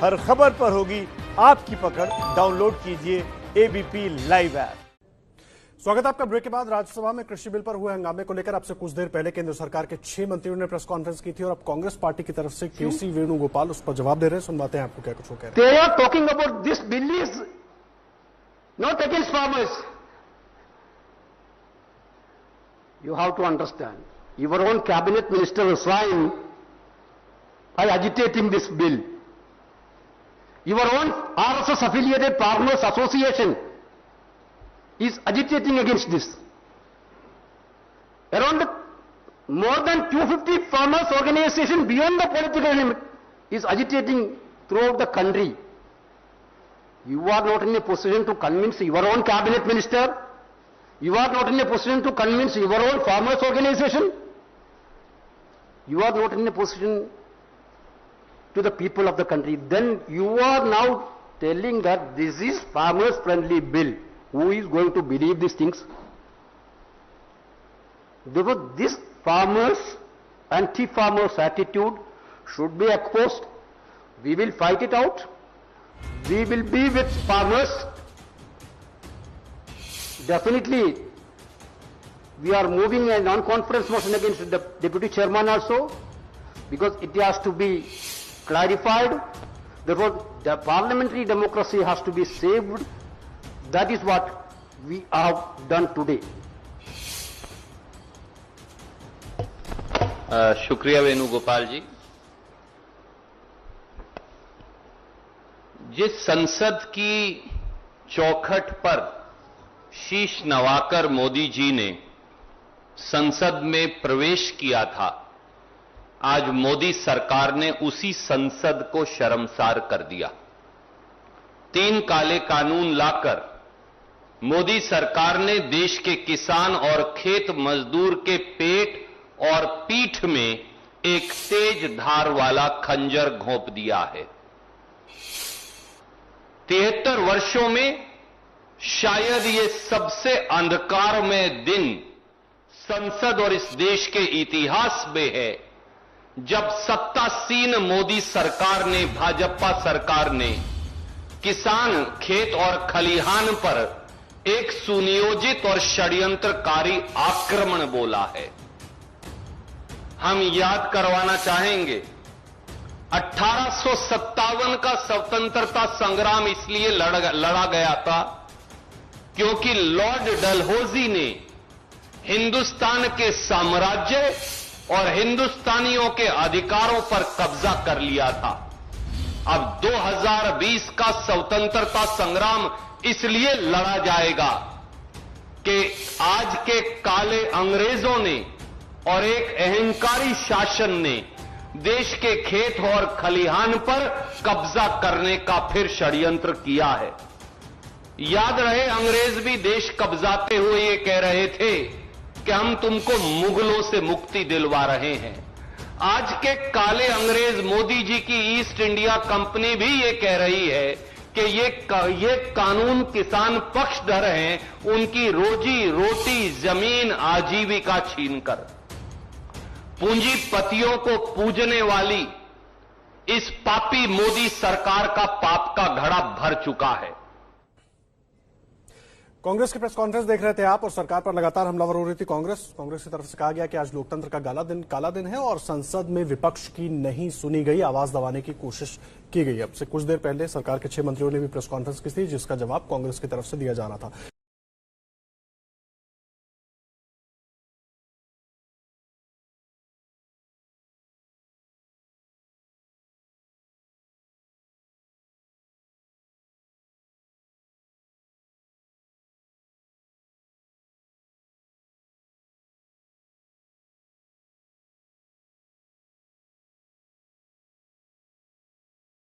हर खबर पर होगी आपकी पकड़। डाउनलोड कीजिए एबीपी लाइव ऐप। स्वागत है आपका। ब्रेक के बाद राज्यसभा में कृषि बिल पर हुए हंगामे को लेकर आपसे कुछ देर पहले केंद्र सरकार के 6 मंत्रियों ने प्रेस कॉन्फ्रेंस की थी और अब कांग्रेस पार्टी की तरफ से केसी वेणुगोपाल उस पर जवाब दे रहे हैं। सुनवाते हैं आपको क्या कुछ वो कह रहे हैं। They are talking about this bill is not against farmers. You have to understand. Your own cabinet minister resigned by agitating this bill. Your own RSS affiliated Farmers Association is agitating against this. Around more than 250 farmers organizations beyond the political limit is agitating throughout the country. You are not in a position to convince your own cabinet minister. You are not in a position to convince your own farmers organization. You are not in a position to the people of the country. Then you are now telling that this is farmers friendly bill. Who is going to believe these things? Therefore, this farmers, anti-farmers attitude should be opposed. We will fight it out. We will be with farmers. Definitely, we are moving a non-conference motion against the deputy chairman also, because it has to be clarified. Therefore, the parliamentary democracy has to be saved. That is what we have done today. शुक्रिया वेणुगोपाल जी। जिस संसद की चौखट पर शीश नवाकर मोदी जी ने संसद में प्रवेश किया था, आज मोदी सरकार ने उसी संसद को शर्मसार कर दिया। 3 काले कानून लाकर मोदी सरकार ने देश के किसान और खेत मजदूर के पेट और पीठ में एक तेज धार वाला खंजर घोंप दिया है। 73 वर्षों में शायद ये सबसे अंधकारमय दिन संसद और इस देश के इतिहास में है, जब सत्तासीन मोदी सरकार ने, भाजपा सरकार ने किसान, खेत और खलिहान पर एक सुनियोजित और षड्यंत्रकारी आक्रमण बोला है। हम याद करवाना चाहेंगे, 1857 का स्वतंत्रता संग्राम इसलिए लड़ा गया था क्योंकि लॉर्ड डलहौजी ने हिंदुस्तान के साम्राज्य और हिंदुस्तानियों के अधिकारों पर कब्जा कर लिया था। अब 2020 का स्वतंत्रता संग्राम इसलिए लड़ा जाएगा कि आज के काले अंग्रेजों ने और एक अहंकारी शासन ने देश के खेत और खलिहान पर कब्जा करने का फिर षड्यंत्र किया है। याद रहे, अंग्रेज भी देश कब्जाते हुए ये कह रहे थे कि हम तुमको मुगलों से मुक्ति दिलवा रहे हैं। आज के काले अंग्रेज मोदी जी की ईस्ट इंडिया कंपनी भी ये कह रही है कि ये कानून किसान पक्षधर हैं, उनकी रोजी रोटी, जमीन, आजीविका छीनकर। पूंजीपतियों को पूजने वाली इस पापी मोदी सरकार का पाप का घड़ा भर चुका है। कांग्रेस की प्रेस कॉन्फ्रेंस देख रहे थे आप और सरकार पर लगातार हमलावर हो रही थी कांग्रेस की तरफ से कहा गया कि आज लोकतंत्र का काला दिन है और संसद में विपक्ष की नहीं सुनी गई आवाज दबाने की कोशिश की गई। अब से कुछ देर पहले सरकार के 6 मंत्रियों ने भी प्रेस कॉन्फ्रेंस की थी, जिसका जवाब कांग्रेस की तरफ से दिया जा रहा था।